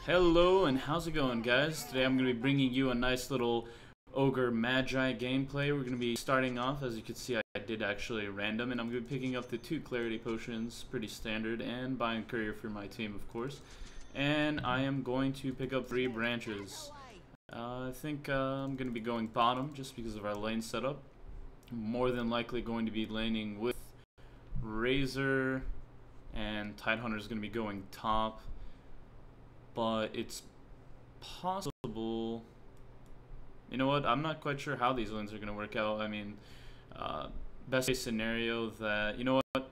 Hello and how's it going, guys? Today I'm going to be bringing you a nice little Ogre Magi gameplay. We're going to be starting off, as you can see, I did actually random, and I'm going to be picking up the 2 clarity potions, pretty standard, and buying courier for my team, of course. And I am going to pick up 3 branches. I think I'm going to be going bottom just because of our lane setup. More than likely going to be laning with Razor, and Tidehunter is going to be going top. But it's possible, you know what, I'm not quite sure how these lanes are going to work out. I mean, best case scenario that, you know what,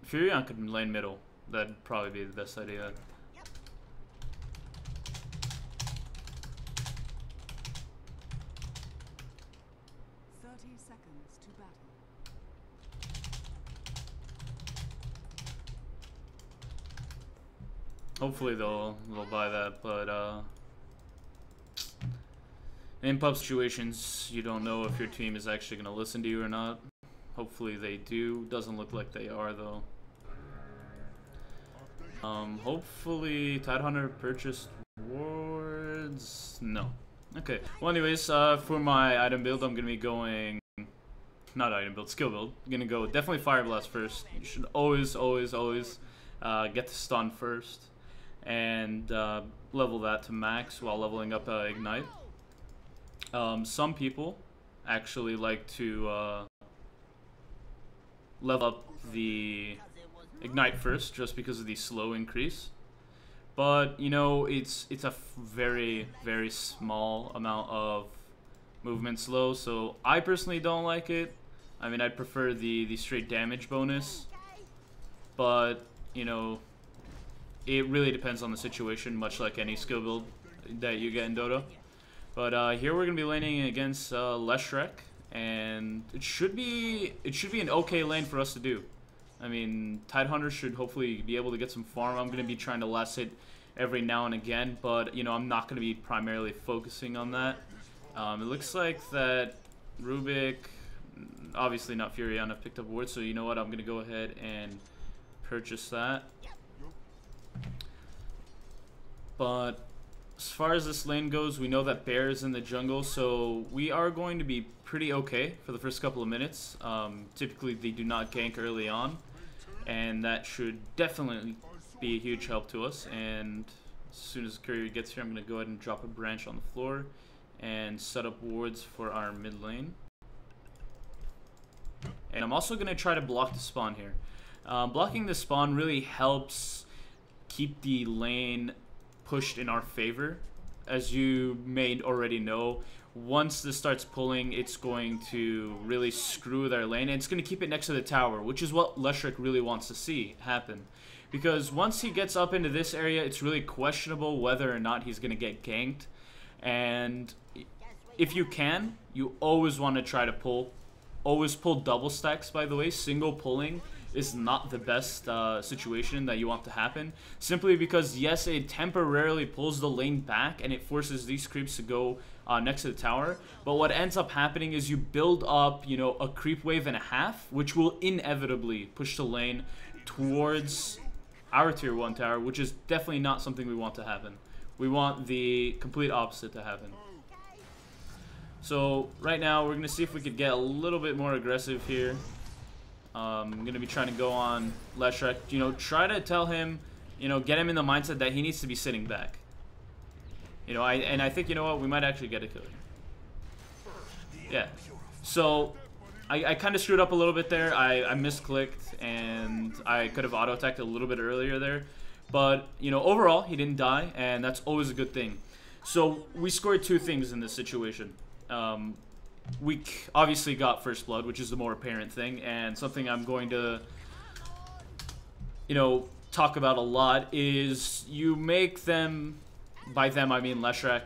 Furion could lane middle. That'd probably be the best idea. 30 seconds to battle. Hopefully they'll buy that, but in pub situations, you don't know if your team is actually going to listen to you or not. Hopefully they do. Doesn't look like they are, though. Hopefully Tidehunter purchased wards. No. Okay. Well, anyways, for my item build, I'm going to be going, not item build, skill build. I'm going to go definitely Fire Blast first. You should always get the stun first. And level that to max while leveling up Ignite. Some people actually like to level up the Ignite first just because of the slow increase. But, you know, it's a very small amount of movement slow, so I personally don't like it. I mean, I'd prefer the straight damage bonus. But, you know, it really depends on the situation, much like any skill build that you get in Dota. But here we're gonna be laning against Leshrek, and it should be an okay lane for us to do. I mean, Tidehunter should hopefully be able to get some farm. I'm gonna be trying to last hit every now and again, but you know, I'm not gonna be primarily focusing on that. It looks like that Rubik, obviously not Furion, have picked up wards, so you know what? I'm gonna go ahead and purchase that. But as far as this lane goes, we know that Bear is in the jungle, so we are going to be pretty okay for the first couple of minutes. Typically, they do not gank early on, and that should definitely be a huge help to us. And as soon as the courier gets here, I'm going to go ahead and drop a branch on the floor and set up wards for our mid lane. And I'm also going to try to block the spawn here. Blocking the spawn really helps keep the lane pushed in our favor. As you may already know, once this starts pulling, it's going to really screw with our lane, and it's going to keep it next to the tower, which is what Leshrek really wants to see happen. Because once he gets up into this area, it's really questionable whether or not he's going to get ganked. And if you can, you always want to try to pull. Always pull double stacks, by the way. Single pulling is not the best situation that you want to happen, simply because yes, it temporarily pulls the lane back and it forces these creeps to go next to the tower, but what ends up happening is you build up, you know, a creep wave and a half, which will inevitably push the lane towards our tier 1 tower, which is definitely not something we want to happen. We want the complete opposite to happen. So right now we're gonna see if we could get a little bit more aggressive here. I'm going to be trying to go on Leshrek, you know, try to tell him, you know, get him in the mindset that he needs to be sitting back. You know, I think, you know what, we might actually get a kill here. Yeah. So, I kind of screwed up a little bit there. I misclicked, and I could have auto-attacked a little bit earlier there. But, you know, overall, he didn't die, and that's always a good thing. So, we scored 2 things in this situation. We obviously got first blood, which is the more apparent thing, and something I'm going to, you know, talk about a lot is you make them, by them I mean Leshrek,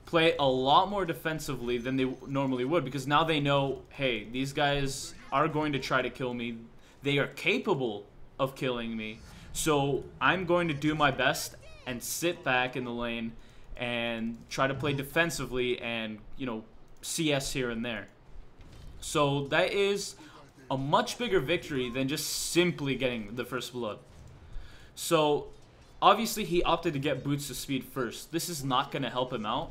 play a lot more defensively than they normally would, because now they know, hey, these guys are going to try to kill me. They are capable of killing me, so I'm going to do my best and sit back in the lane and try to play defensively and, you know, CS here and there. So that is a much bigger victory than just simply getting the first blood. So obviously he opted to get boots to speed first. This is not going to help him out.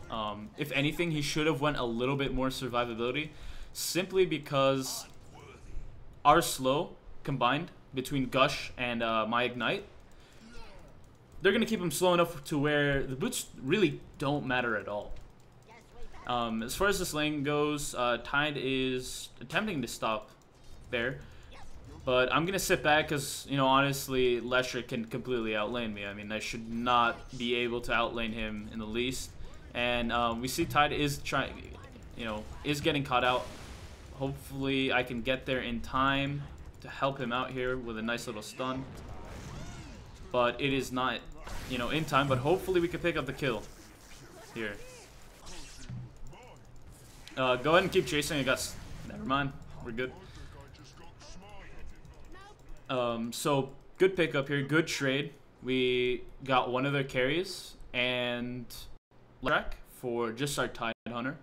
If anything, he should have went a little bit more survivability, simply because our slow combined between Gush and my Ignite, they're going to keep him slow enough to where the boots really don't matter at all. As far as this lane goes, Tide is attempting to stop there, but I'm going to sit back because, you know, honestly, Lesher can completely outlane me. I mean, I should not be able to outlane him in the least. And we see Tide is trying, you know, is getting caught out. Hopefully I can get there in time to help him out here with a nice little stun. But it is not, you know, in time, but hopefully we can pick up the kill here. Go ahead and keep chasing. I got. Never mind. We're good. So good pickup here. Good trade. We got one of their carries and track for just our Tide Hunter.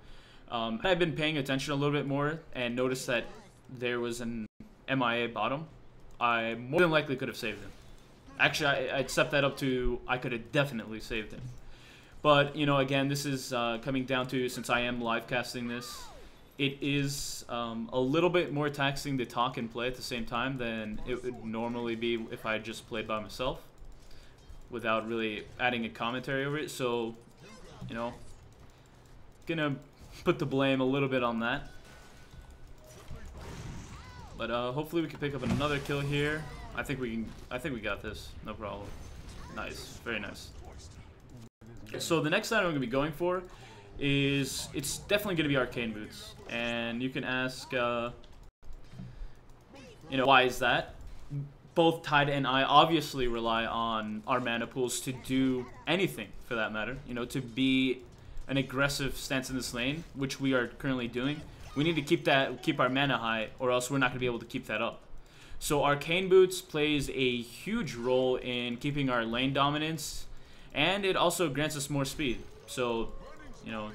I've been paying attention a little bit more and noticed that there was an MIA bottom. I more than likely could have saved him. Actually, I'd step that up to I could have definitely saved him. But, you know, again, this is coming down to, since I am live casting this, it is a little bit more taxing to talk and play at the same time than it would normally be if I just played by myself without really adding a commentary over it. So, you know, gonna put the blame a little bit on that. But hopefully we can pick up another kill here. I think we got this. No problem. Nice. Very nice. So the next item I'm going to be going for is, it's definitely going to be Arcane Boots. And you can ask, you know, why is that? Both Tide and I obviously rely on our mana pools to do anything, for that matter. You know, to be an aggressive stance in this lane, which we are currently doing. We need to keep our mana high, or else we're not going to be able to keep that up. So Arcane Boots plays a huge role in keeping our lane dominance, and it also grants us more speed. So, you know,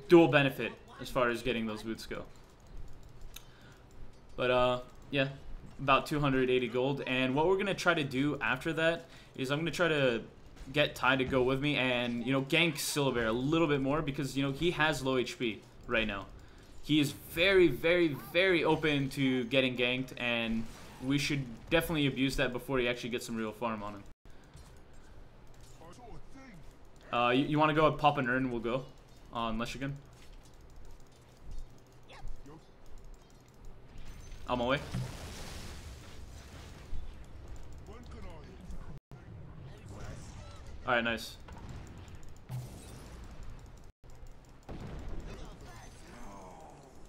dual benefit as far as getting those boots go. But yeah, about 280 gold. And what we're going to try to do after that is I'm going to try to get Ty to go with me and, you know, gank Silver a little bit more because, you know, he has low HP right now. He is very, very, very open to getting ganked, and we should definitely abuse that before he actually gets some real farm on him. You want to go and pop an urn? We'll go on Leshigan. On my way. Alright, nice.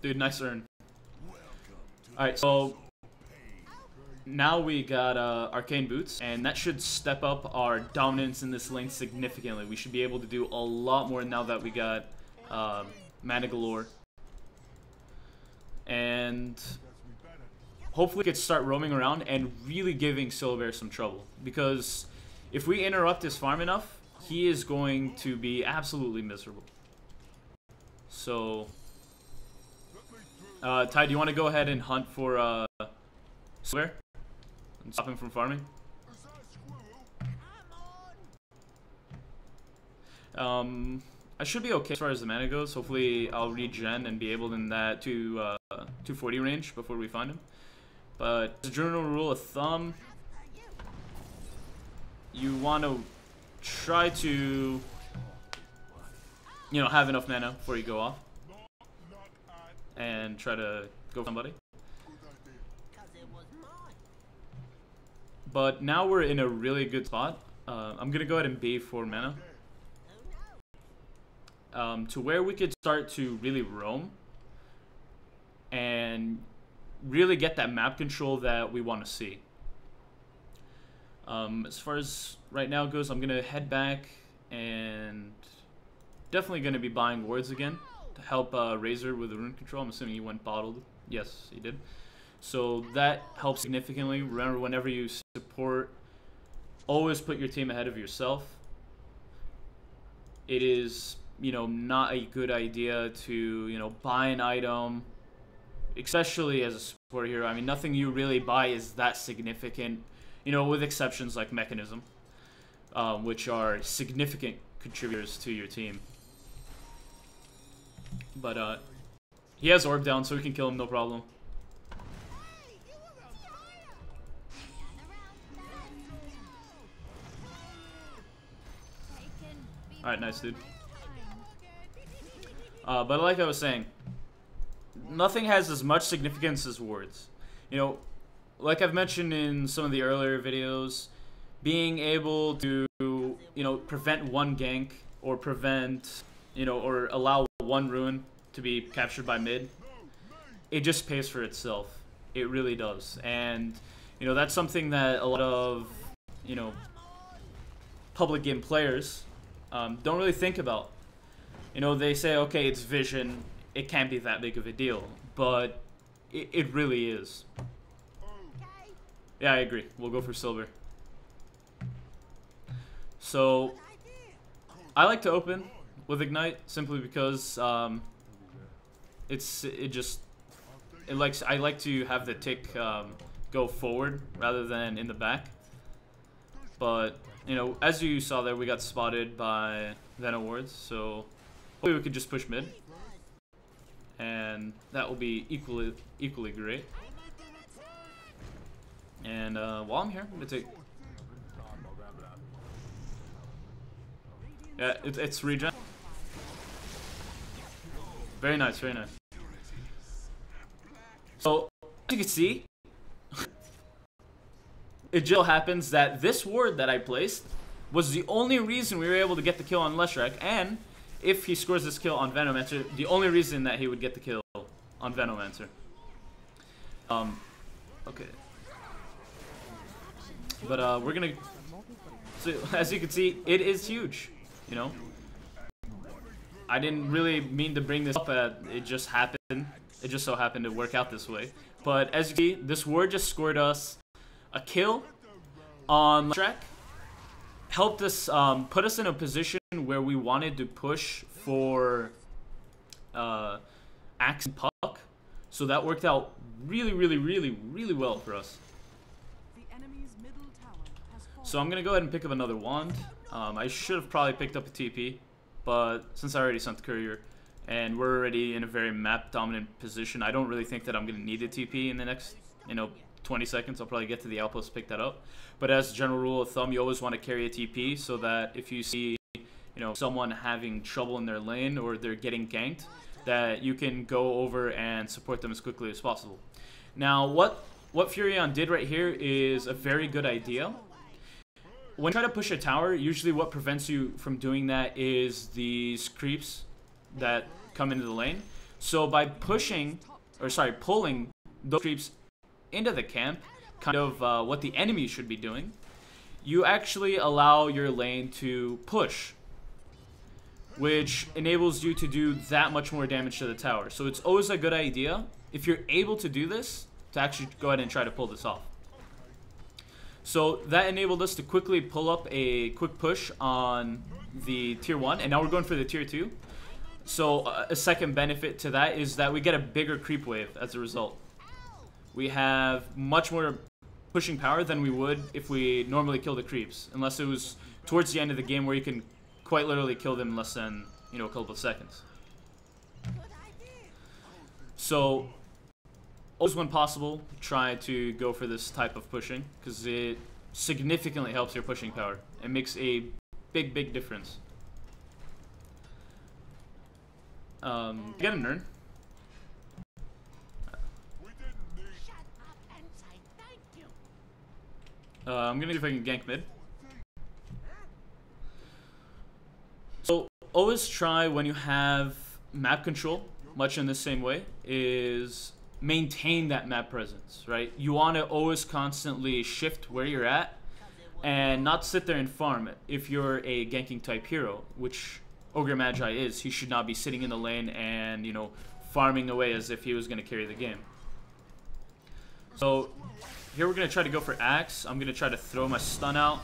Dude, nice urn. Alright, so now we got Arcane Boots, and that should step up our dominance in this lane significantly. We should be able to do a lot more now that we got Mana Galore. And hopefully we could start roaming around and really giving Silver some trouble. Because if we interrupt his farm enough, he is going to be absolutely miserable. So, Ty, do you want to go ahead and hunt for Silver? And stop him from farming? I should be okay as far as the mana goes. Hopefully I'll regen and be able in that 240 range before we find him. But as a general rule of thumb, you want to try to, you know, have enough mana before you go off. And try to go for somebody. But now we're in a really good spot. I'm going to go ahead and B for mana. To where we could start to really roam. And really get that map control that we want to see. As far as right now goes, I'm going to head back. And definitely going to be buying wards again. To help Razor with the rune control. I'm assuming he went bottled. Yes, he did. So that helps significantly. Remember, whenever you support, always put your team ahead of yourself. It is, you know, not a good idea to, you know, buy an item, especially as a support hero. I mean, nothing you really buy is that significant, you know, with exceptions like Mechanism. which are significant contributors to your team. But he has orb down, so we can kill him, no problem. Alright, nice, dude. But like I was saying, nothing has as much significance as wards. You know, like I've mentioned in some of the earlier videos, being able to, you know, prevent one gank or prevent, you know, or allow one rune to be captured by mid, it just pays for itself. It really does. And, you know, that's something that a lot of, you know, public game players don't really think about. You know, they say, okay, it's vision, it can't be that big of a deal, but it really is. Yeah, I agree. We'll go for silver. So, I like to open with Ignite simply because I like to have the tick go forward rather than in the back. But, you know, as you saw there, we got spotted by Venom wards, so hopefully we could just push mid, and that will be equally great. And while I'm here, I'm gonna take. Yeah, it's regen. Very nice, very nice. So as you can see, it just happens that this ward that I placed was the only reason we were able to get the kill on Leshrac, and if he scores this kill on Venomancer, the only reason that he would get the kill on Venomancer. Okay. But we're gonna. So as you can see, it is huge. You know, I didn't really mean to bring this up. It just happened. It just so happened to work out this way. But as you see, this ward just scored us a kill on Leshrac. Helped us put us in a position where we wanted to push for Axe and Puck. So that worked out really well for us. So I'm gonna go ahead and pick up another wand. I should have probably picked up a TP, but since I already sent the courier and we're already in a very map dominant position, I don't really think that I'm gonna need a TP in the next, you know, 20 seconds. I'll probably get to the outpost to pick that up. But as a general rule of thumb, you always want to carry a TP so that if you see, you know, someone having trouble in their lane or they're getting ganked, that you can go over and support them as quickly as possible. Now, what Furion did right here is a very good idea. When you try to push a tower, usually what prevents you from doing that is these creeps that come into the lane. So by pulling those creeps into the camp, kind of what the enemy should be doing, you actually allow your lane to push, which enables you to do that much more damage to the tower. So it's always a good idea, if you're able to do this, to actually go ahead and try to pull this off. So that enabled us to quickly pull up a quick push on the tier 1, and now we're going for the tier 2. So a second benefit to that is that we get a bigger creep wave as a result. We have much more pushing power than we would if we normally kill the creeps, unless it was towards the end of the game where you can quite literally kill them in less than, you know, a couple of seconds. So always when possible, try to go for this type of pushing, because it significantly helps your pushing power. It makes a big difference. Get him, Nern. I'm gonna see if I can gank mid. So always try, when you have map control, much in the same way, is maintain that map presence, right? You want to always constantly shift where you're at and not sit there and farm. If you're a ganking type hero, which Ogre Magi is, he should not be sitting in the lane and, you know, farming away as if he was going to carry the game. So here we're going to try to go for Axe. I'm going to try to throw my stun out.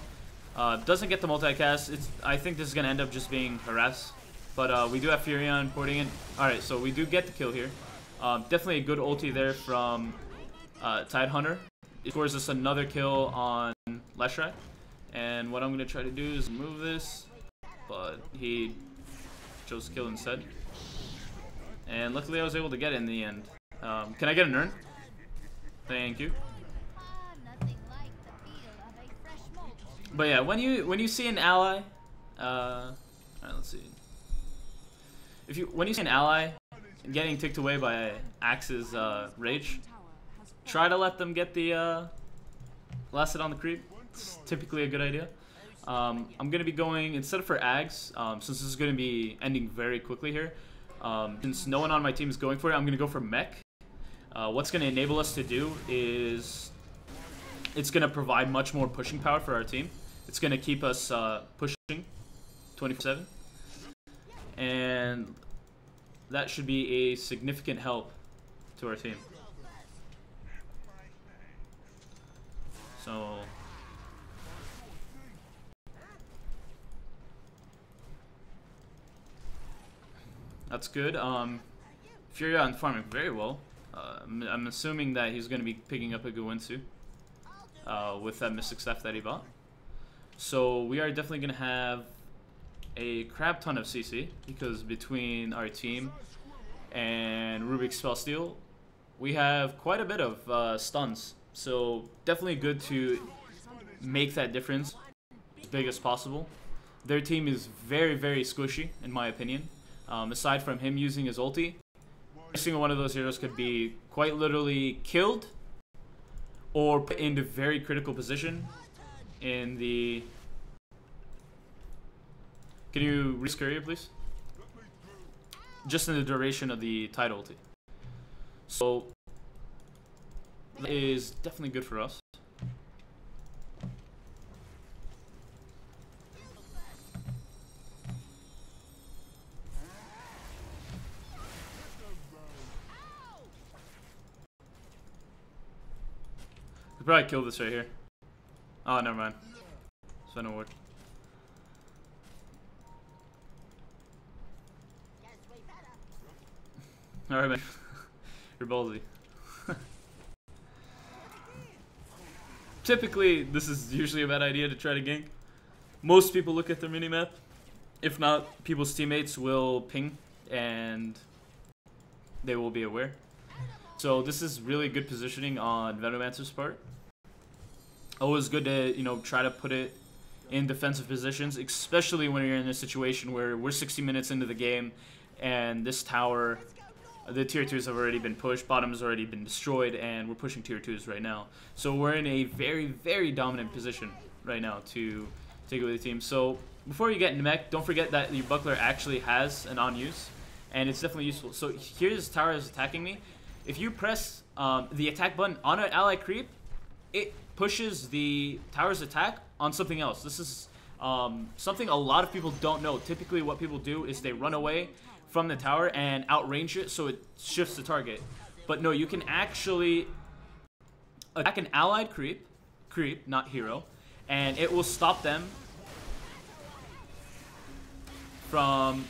Doesn't get the multicast. I think this is going to end up just being harass. But we do have Furion porting in. Alright, so we do get the kill here. Definitely a good ulti there from Tidehunter. It scores us another kill on Leshrac. And what I'm gonna try to do is move this, but he chose to kill instead. And luckily I was able to get it in the end. Can I get an urn? Thank you. But yeah, when you see an ally, alright, let's see. When you see an ally getting ticked away by Axe's rage, try to let them get the last hit on the creep. It's typically a good idea. I'm gonna be going instead for Ags, since this is gonna be ending very quickly here. Since no one on my team is going for it, I'm gonna go for Mech. What's gonna enable us to do is it's gonna provide much more pushing power for our team. It's gonna keep us pushing 24/7, and that should be a significant help to our team. So that's good. Furion farming very well. I'm assuming that he's going to be picking up a Guinsu with that Mystic Staff that he bought. So we are definitely going to have a crap ton of CC, because between our team and Rubik's Spell Steal, we have quite a bit of stuns. So definitely good to make that difference as big as possible. Their team is very, very squishy, in my opinion. Aside from him using his ulti, every single one of those heroes could be quite literally killed or put into very critical position in the... Can you re-scurry it, please? Just in the duration of the Tide ulti. So that is definitely good for us. Could probably kill this right here. Oh, never mind. So no work. Alright, man. You're ballsy. Typically, this is usually a bad idea to try to gank. Most people look at their minimap. If not, people's teammates will ping and they will be aware. So this is really good positioning on Venomancer's part. Always good to, you know, try to put it in defensive positions, especially when you're in a situation where we're 60 minutes into the game and this tower, the tier 2s have already been pushed, bottom has already been destroyed, and we're pushing tier 2s right now. So we're in a very, very dominant position right now to take away the team. So before you get into mech, don't forget that your buckler actually has an on use, and it's definitely useful. So here's tower is attacking me. If you press the attack button on an ally creep, it pushes the tower's attack on something else. This is something a lot of people don't know. Typically what people do is they run away from the tower and outrange it so it shifts the target. But no, you can actually attack an allied creep, not hero, and it will stop them from...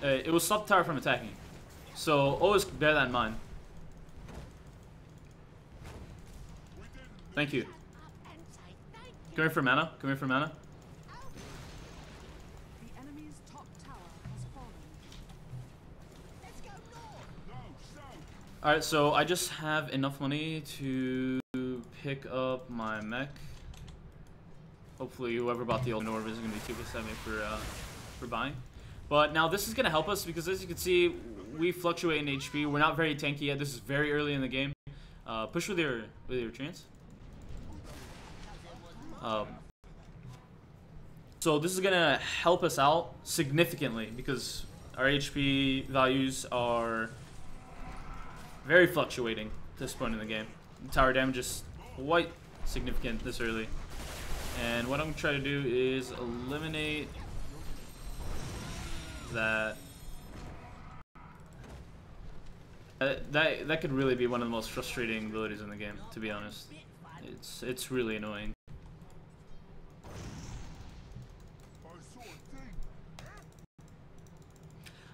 it will stop the tower from attacking. So always bear that in mind. Thank you. Come here for mana. Come here for mana. The enemy's top tower has fallen. Alright, so I just have enough money to pick up my mech. Hopefully whoever bought the Golden Orb is going to be too pissed at me for buying. But now this is going to help us because, as you can see, we fluctuate in HP. We're not very tanky yet. This is very early in the game. Push with your chance. So this is going to help us out significantly because our HP values are very fluctuating at this point in the game. Tower damage is quite significant this early. And what I'm going to try to do is eliminate that. That could really be one of the most frustrating abilities in the game, to be honest. It's really annoying.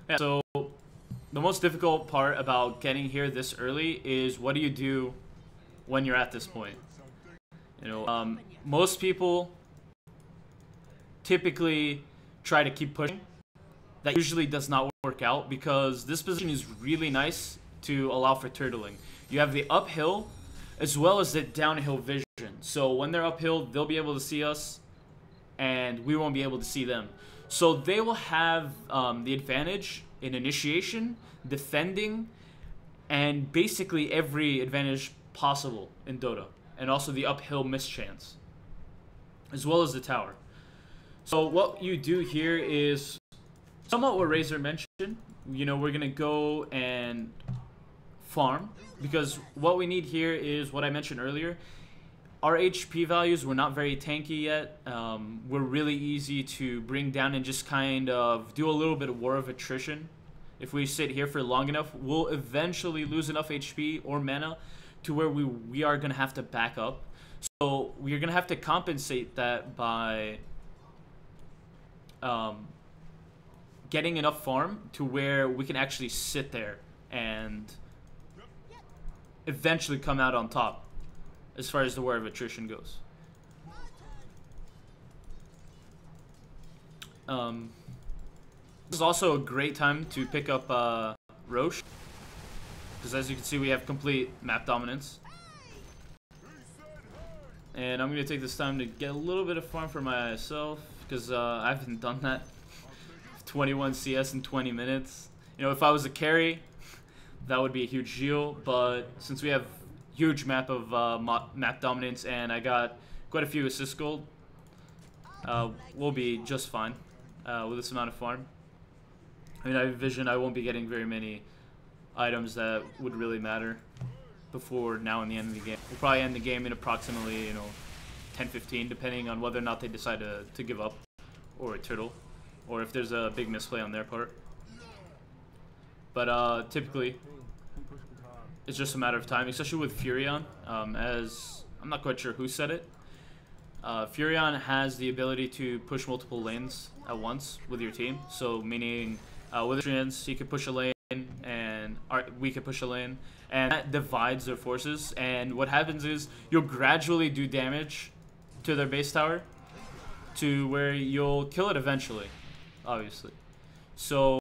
Yeah, so the most difficult part about getting here this early is what do you do when you're at this point? You know, most people typically try to keep pushing. That usually does not work out because this position is really nice to allow for turtling. You have the uphill as well as the downhill vision. So when they're uphill, they'll be able to see us and we won't be able to see them. So they will have the advantage in initiation, defending, and basically every advantage possible in Dota. And also the uphill mischance, as well as the tower. So what you do here is somewhat what Razor mentioned. You know, we're gonna go and farm because what we need here is what I mentioned earlier. Our HP values were not very tanky yet. We're really easy to bring down and just kind of do a little bit of war of attrition. If we sit here for long enough, we'll eventually lose enough HP or mana to where we are gonna have to back up. So we're gonna have to compensate that by getting enough farm to where we can actually sit there and eventually come out on top as far as the war of attrition goes. This is also a great time to pick up Roche, because as you can see we have complete map dominance. And I'm going to take this time to get a little bit of farm for myself, because I haven't done that. 21 CS in 20 minutes. You know, if I was a carry, that would be a huge deal, but since we have huge map of map dominance and I got quite a few assist gold, we'll be just fine with this amount of farm. I mean, I envision I won't be getting very many items that would really matter before now and the end of the game. We'll probably end the game in approximately, you know, 10-15, depending on whether or not they decide to give up or a turtle, or if there's a big misplay on their part. But typically, it's just a matter of time, especially with Furion. As I'm not quite sure who said it, Furion has the ability to push multiple lanes at once with your team. So meaning with Austrians, he could push a lane and we could push a lane, and that divides their forces. And what happens is you'll gradually do damage to their base tower to where you'll kill it eventually, obviously. So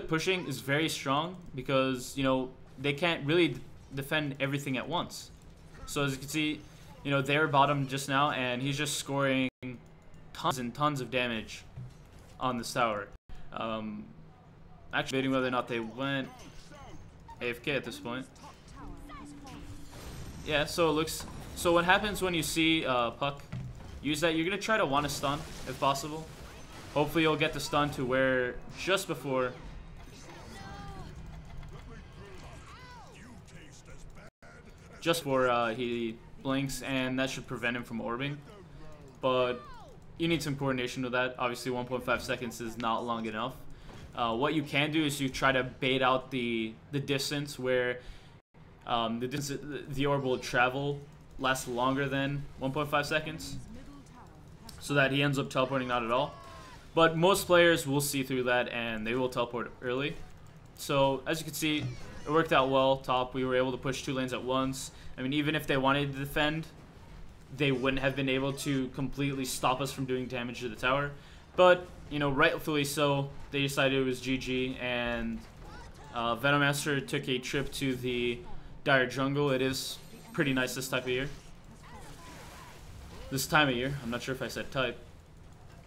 pushing is very strong because, you know, they can't really defend everything at once. So as you can see, you know, they're bottom just now and he's just scoring tons and tons of damage on this tower. Actually debating whether or not they went AFK at this point. Yeah, so it looks, so what happens when you see Puck use that, you're gonna try to want to stun if possible. Hopefully you'll get the stun to where just before he blinks, and that should prevent him from orbing. But you need some coordination with that. Obviously 1.5 seconds is not long enough. What you can do is you try to bait out the distance where the orb will travel lasts longer than 1.5 seconds, so that he ends up teleporting not at all. But most players will see through that and they will teleport early. So as you can see, it worked out well. Top, we were able to push 2 lanes at once. I mean, even if they wanted to defend, they wouldn't have been able to completely stop us from doing damage to the tower. But, you know, rightfully so, they decided it was GG, and Venomaster took a trip to the Dire Jungle. It is pretty nice this type of year. This time of year. I'm not sure if I said type.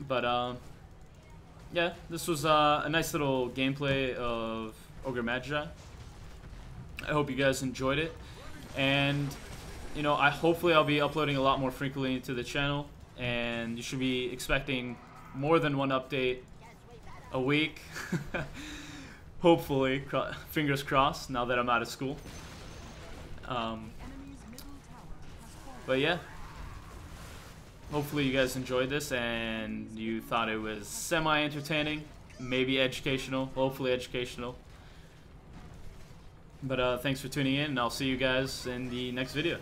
But, yeah, this was a nice little gameplay of Ogre Magi. I hope you guys enjoyed it, and you know, hopefully I'll be uploading a lot more frequently to the channel, and you should be expecting more than one update a week. Hopefully, fingers crossed, now that I'm out of school. But yeah, hopefully you guys enjoyed this and you thought it was semi-entertaining, maybe educational, hopefully educational. But thanks for tuning in, and I'll see you guys in the next video.